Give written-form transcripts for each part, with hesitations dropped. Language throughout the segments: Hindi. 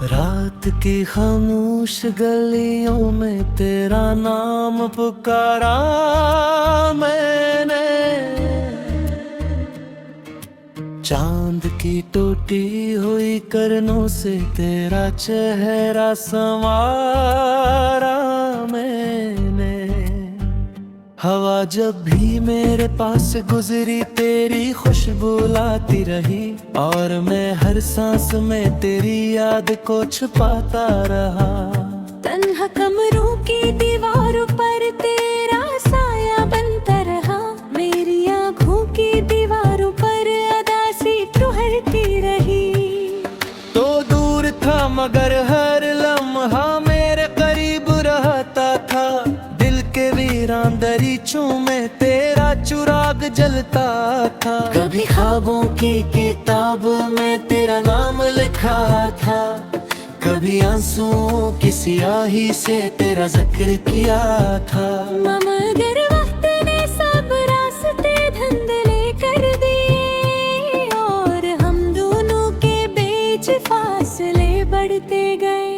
रात की खामोश गलियों में तेरा नाम पुकारा मैंने। चांद की टूटी हुई करनों से तेरा चेहरा संवारा मैंने। हवा जब भी मेरे पास गुजरी तेरी खुशबू लाती रही, और मैं हर सांस में तेरी याद को छुपाता रहा। तन्हा कमरों की दीवारों पर तेरा साया बनता रहा, मेरी आँखों की दीवारों पर अदासी ठहरती रही। तो दूर था मगर हर लम्हा मेरे करीब रहता था, दिल के वीरान दरीचों में तेरा चिराग जलता था। कभी ख्वाबों की किताब में तेरा नाम लिखा था, कभी आंसुओं की स्याही से तेरा जिक्र किया था। मगर वक्त ने सब रास्ते धुंधले कर दिए, और हम दोनों के बीच फासले बढ़ते गए।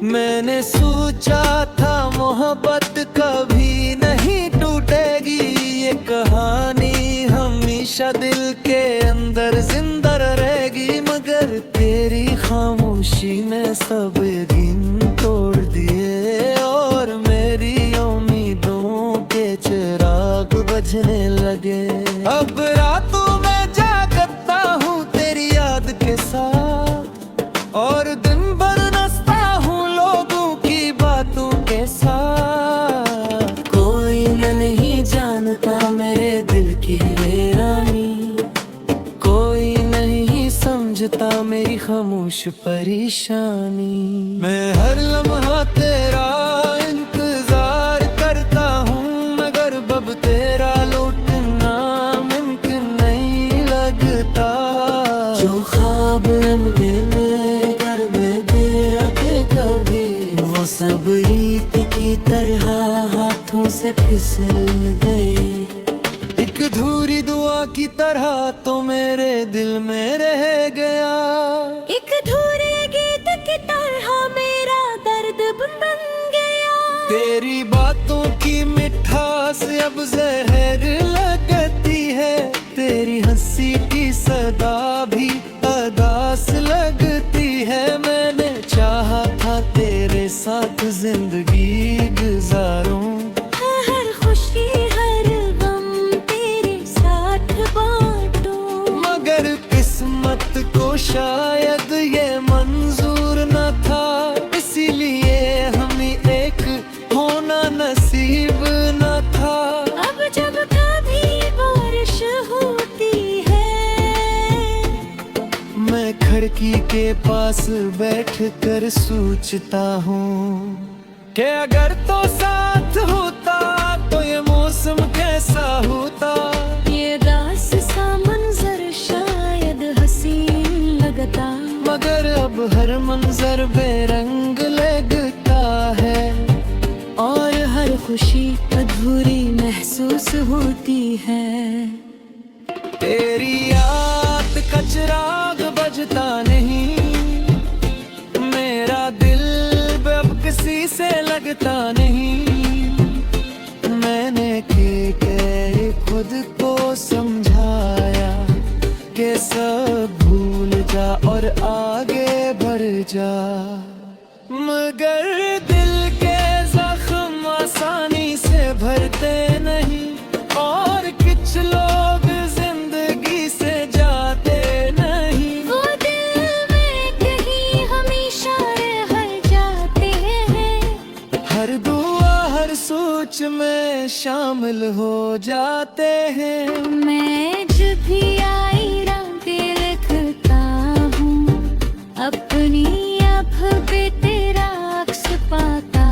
मैंने सोचा था मोहब्बत कभी नहीं टूटेगी, ये कहानी हमेशा दिल के अंदर जिंदा रहेगी। मगर तेरी खामोशी ने सब यकीन तोड़ दिए, और मेरी उम्मीदों के चिराग बुझने लगे। अब रातों में जागता हूँ तेरी याद के साथ, और दिन भर नचता हूँ लोगों की बातों के साथ। कोई नहीं जानता मेरे दिल की वीरानी, कोई नहीं समझता मेरी खामोश परेशानी। मैं हर लम्हा तेरा इंतजार करता हूँ, मगर अब तेरा लौटना मुमकिन नहीं लगता। जो ख्वाब मैंने घर में दिया थे कभी, वो सब रीत की तरह हाथों से फिसल गए। एक अधूरी दुआ की तरह तो मेरे दिल में रह गया, एक अधूरे गीत की तरह मेरा दर्द बन गया। तेरी बातों की मिठास अब जहर लगती है, तेरी हंसी की सदा भी अदास लगती है। मैंने चाहा था तेरे साथ जिंदगी गुजारूं, हर खुशी हर गम तेरे साथ बांटूं। मगर किस्मत को शायद ये मंजूर न था, इसीलिए हमें एक होना नसीब न था। अब जब कभी बारिश होती है, मैं खिड़की के पास बैठकर सोचता हूँ कि अगर तो साथ होता तो ये मौसम कैसा होता। ये दास सा मंजर शायद हसीन लगता, मगर अब हर मंजर बेरंग लगता है, और हर खुशी अधूरी महसूस होती है। तेरी याद का चिराग बजता नहीं, मेरा दिल अब किसी से लगता नहीं। मैंने के खुद को समझाया कि सब भूल जा और आगे बढ़ जा, मगर दिल के जख्म आसानी से भरते नहीं, और कुछ लोग जिंदगी से जाते नहीं। वो दिल में कहीं हमेशा रह जाते हैं, हर दुआ हर सोच में शामिल हो जाते हैं। मैं जब भी आई रातें लिखता हूँ, अपनी आँख पे तेरा अक्स पाता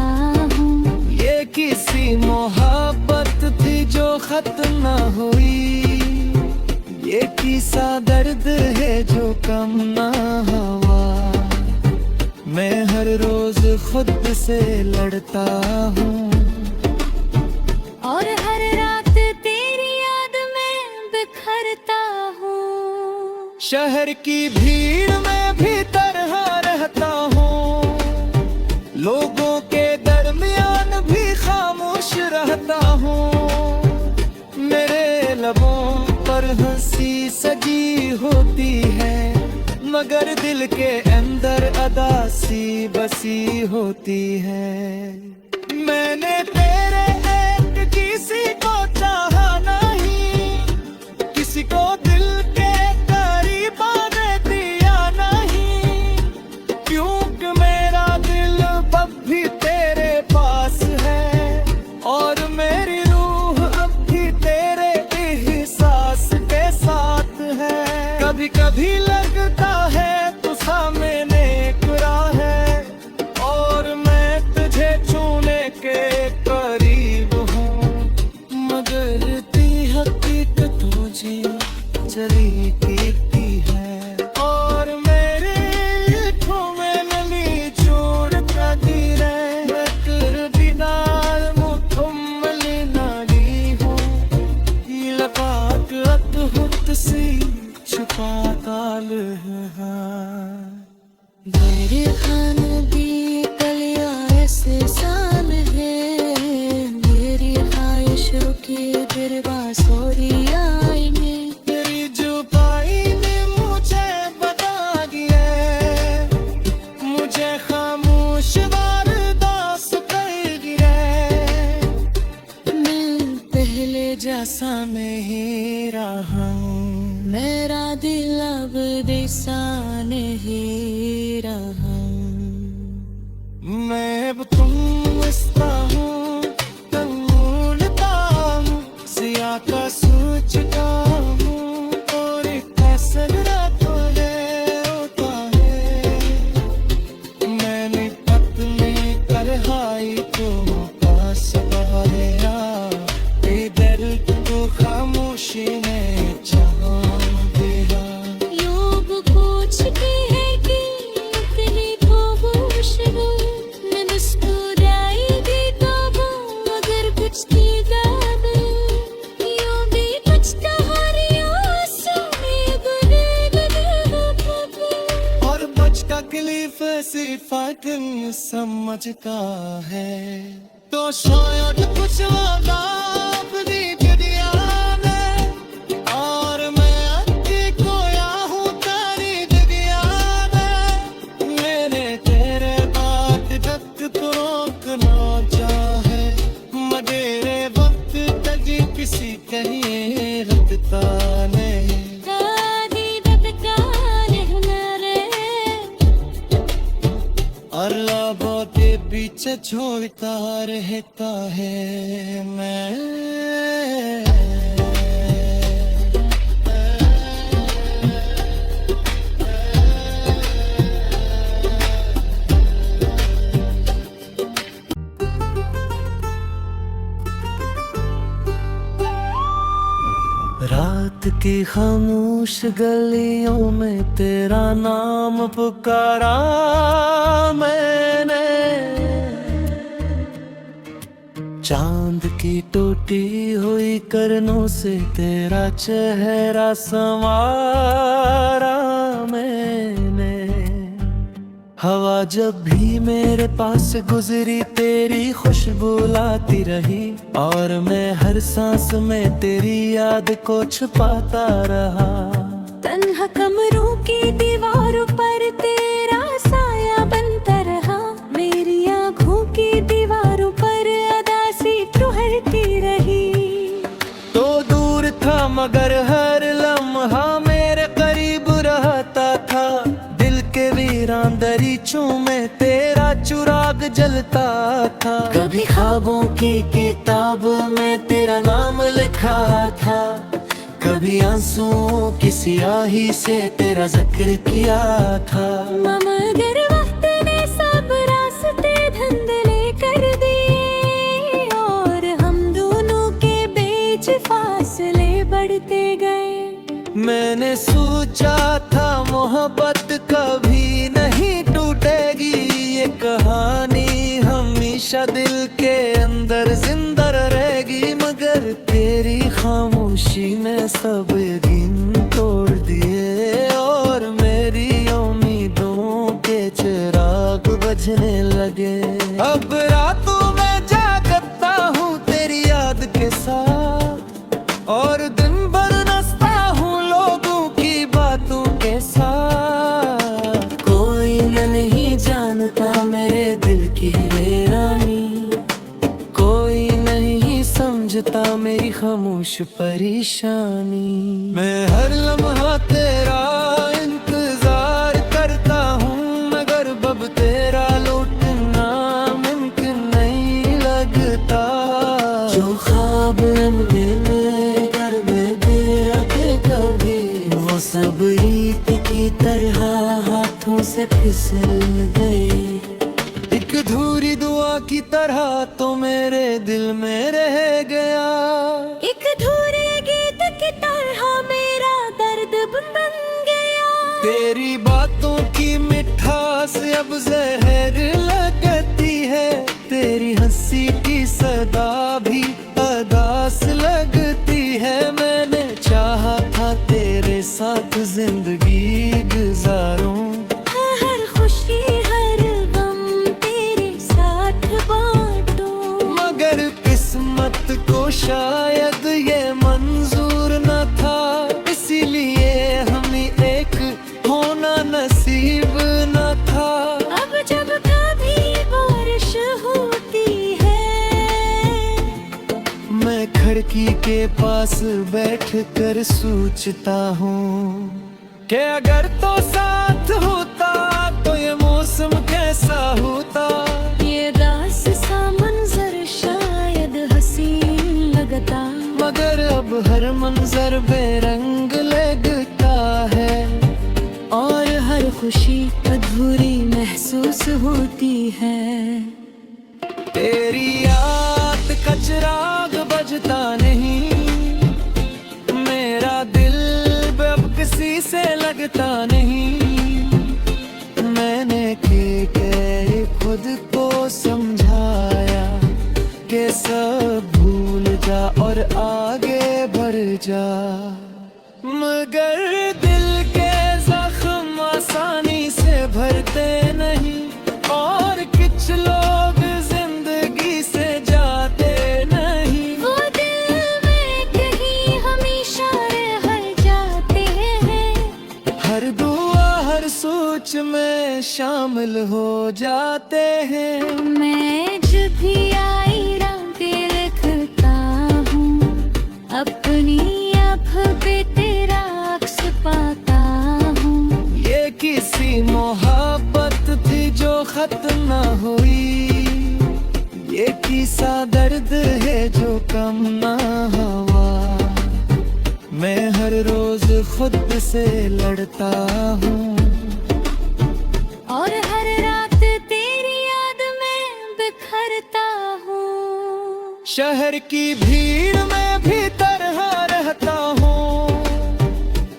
हूँ। ये किसी मोहब्बत थी जो खत्म न हुई, ये किसा दर्द है जो कम न हुआ। मैं हर रोज खुद से लड़ता हूँ, और हर रात तेरी याद में बिखरता हूँ। शहर की भीड़ में भी तरह रहता हूँ, लोगों के दरमियान भी खामोश रहता हूँ। मेरे लबों पर हंसी सजी होती है, मगर दिल के अंदर अदासी बसी होती है। मैंने तेरे एक किसी को चाहा नहीं, किसी को दिल के करीब आने दिया नहीं, क्योंकि मेरा दिल अब भी तेरे पास है और मेरी रूह अब भी तेरे एहसास के साथ है। कभी कभी लगता है तू सामने एक राह है और मैं तुझे छूने के करीब हूँ, मगर ती हकीकत मुझे चली कीती है और मेरे आँखों में नली छोड़ दी रे। मैं कर दिनार मुकम्मल नारी हूँ, लपाक अद्भुत सी छुपा ताल है। मेरे खान दी कलियां ऐसे साल है, मेरी ख्वाहिशों की गिरबा सोरी आई में। तेरी जुबाई ने मुझे बता दिया, मुझे खामोश बर्दाश्त कर दिया। मैं पहले जैसा नहीं रहा हूँ, मेरा दिल अब दिशा नहीं रहा। मैं अब तुम इस्ता हूँ, तंगता हूँ, सिया का सूझता हूँ और कैसन रातों होता है। मैंने पत्नी करहाई तुम पास बहाया, दर्द को खामोशी में चाहा दिया। यूं पूछती है कि इतनी खामोश हो, मैं मुस्कुराएगी तो वो अगर कुछ कीगा नहीं। यूं भी कुछ कहानियां सुनी गुनगुनाती, और बच का तकलीफ सिर्फ तुम समझता है, तो शायद कुछ वादा अपनी दुनिया में और मैं अति खोया हूँ तेरी दुनिया में। मेरे तेरे बात तक तो रोकना चाहे, मदेरे वक्त तक किसी कहीं रखता नहीं। और लाभों के पीछे छोड़ता रहता है मैं। रात की खामोश गलियों में तेरा नाम पुकारा मैंने, चांद की टूटी हुई करनों से तेरा चेहरा संवारा मैंने। हवा जब भी मेरे पास गुजरी तेरी खुशबू लाती रही, और मैं हर सांस में तेरी याद को छुपाता रहा। तन्हा कमरों की दीवारों पर तेरा साया बनता रहा, मेरी आँखों की दीवारों पर अदासी ठहरती रही। तो दूर था मगर हर लम्हा मेरे करीब रहता था, दिल के वीरान दरीचों में तेरा चिराग जलता था। कभी ख्वाबों की किताब में तेरा नाम लिखा था, कभी आंसुओं की स्याही से तेरा जिक्र किया था। मगर वक्त ने सब रास्ते धुंधले कर दिए, और हम दोनों के बीच फासले बढ़ते गए। मैंने सोचा था मोहब्बत कभी नहीं टूटेगी, ये कहानी हमेशा दिल के अंदर जिंदा रहेगी। मगर तेरी खामोशी ने सब यकीन तोड़ दिए, और मेरी उम्मीदों के चिराग बुझने लगे। लगे। अब रातों में जागता हूँ तेरी याद के साथ, और दिन भर नाचता हूँ लोगों की बातों के साथ। कोई नहीं जानता मेरे दिल की हैरानी, कोई नहीं समझता मेरी खामोश परेशानी। मैं हर लम्हा तेरा इंतजार करता हूँ, मगर अब तेरा लौटना मुमकिन नहीं लगता। जो ख्वाब में कर में दिया थे कभी, वो सब रीत की तरह हाथों से फिसल गए। एक अधूरी दुआ की तरह तो मेरे दिल में रह गया, एक अधूरे गीत की तरह मेरा दर्द बन गया। तेरी बातों की मिठास अब जहर लगती है, तेरी हंसी की सदा भी अदास लगती है। मैंने चाहा था तेरे साथ जिंदगी गुजारूं, हर खुशी हर गम तेरे साथ बांटूं, मगर किस्मत को शायद ये मंजूर न था, इसीलिए हमें एक होना नसीब न था। अब जब कभी बारिश होती है, मैं खिड़की के पास बैठ कर सोचता हूँ कि अगर तो साथ होता तो ये मौसम कैसा होता। ये दास सा मंजर शायद हसीन लगता, मगर अब हर मंजर बेरंग लगता है, और हर खुशी अधूरी महसूस होती है। तेरी याद का चिराग बजता नहीं, मेरा दिल अब किसी से लगता नहीं। मैंने के खुद को समझाया कि सब भूल जा और आगे बढ़ जा, मगर दिल के जख्म आसानी से भरते नहीं, और कुछ लोग जिंदगी से जाते नहीं। वो दिल में कहीं हमेशा रह जाते हैं, हर दुआ हर सोच में शामिल हो जाते हैं। मैं जब भी आई रातें लिखता हूँ, अपनी आँख पे तेरा अक्स पाता हूँ। ये किसी मोहब्बत थी जो खत्म न हुई, ये किसा दर्द है जो कम न हुआ। मैं हर रोज खुद से लड़ता हूँ, और हर रात तेरी याद में बिखरता हूँ। शहर की भीड़ में भी तरह रहता हूँ,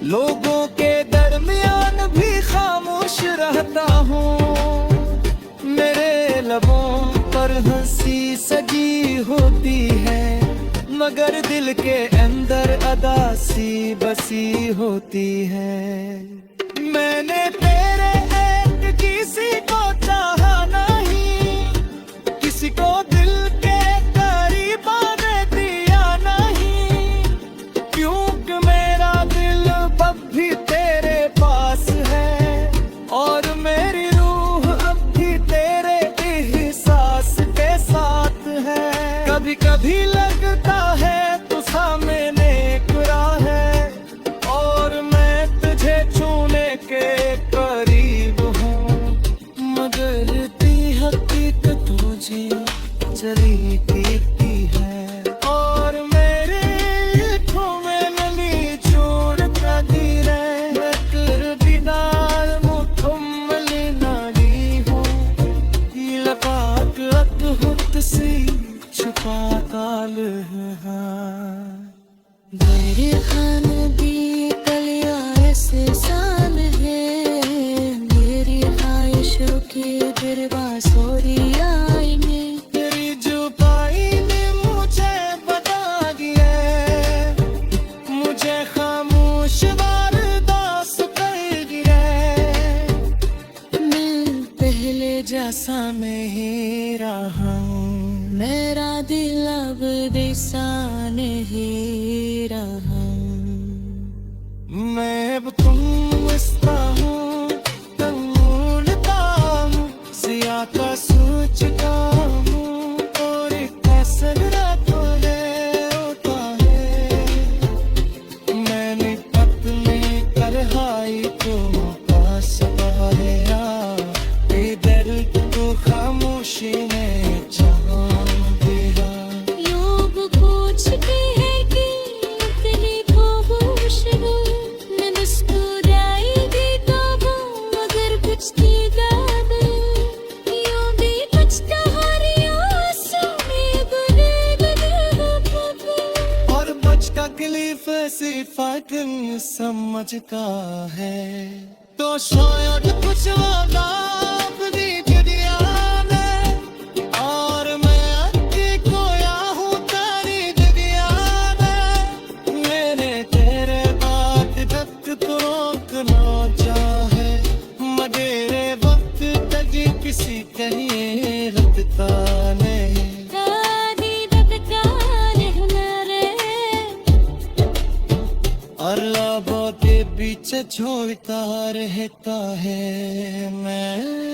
लोगों के दरमियान भी खामोश रहता हूँ। मेरे लबों पर हंसी सजी होती है, मगर दिल के अंदर अदासी बसी होती है। मैंने तेरे एक किसी को चाहा नहीं, किसी को दिल के करीब आने दिया नहीं, क्योंकि मेरा दिल अब भी तेरे पास है, और मेरी रूह अब भी तेरे एहसास के साथ है। कभी कभी लगता है तू सामने है, और मैं तुझे छूने के करीब जब तुम हंसता हूँ तंगता हूँ सिया का सोचता हूँ और कैसन रातों है होता है मैंने अपने करहाई तो पास बहाया इधर तो खामोशी ने जहाँ दिया लोग पूछते हैं कि इतनी खामोश हो मैं मुस्कुराई देता हूँ मगर कुछ देता नहीं यूं भी कुछ कहानियाँ सुने बुरे बने और बचका तकलीफ ऐसी फाटन समझता है तो शायद कुछ वादा अपनी दुनिया में और मैं अति खोया हूँ तेरी दुनिया में मेरे तेरे बात वक्त को रोकना चाहे मजेरे वक्त तक किसी कहीं रखता नहीं दादी बकता रहना रे और लाभों के बीच छोड़ता रहता है मैं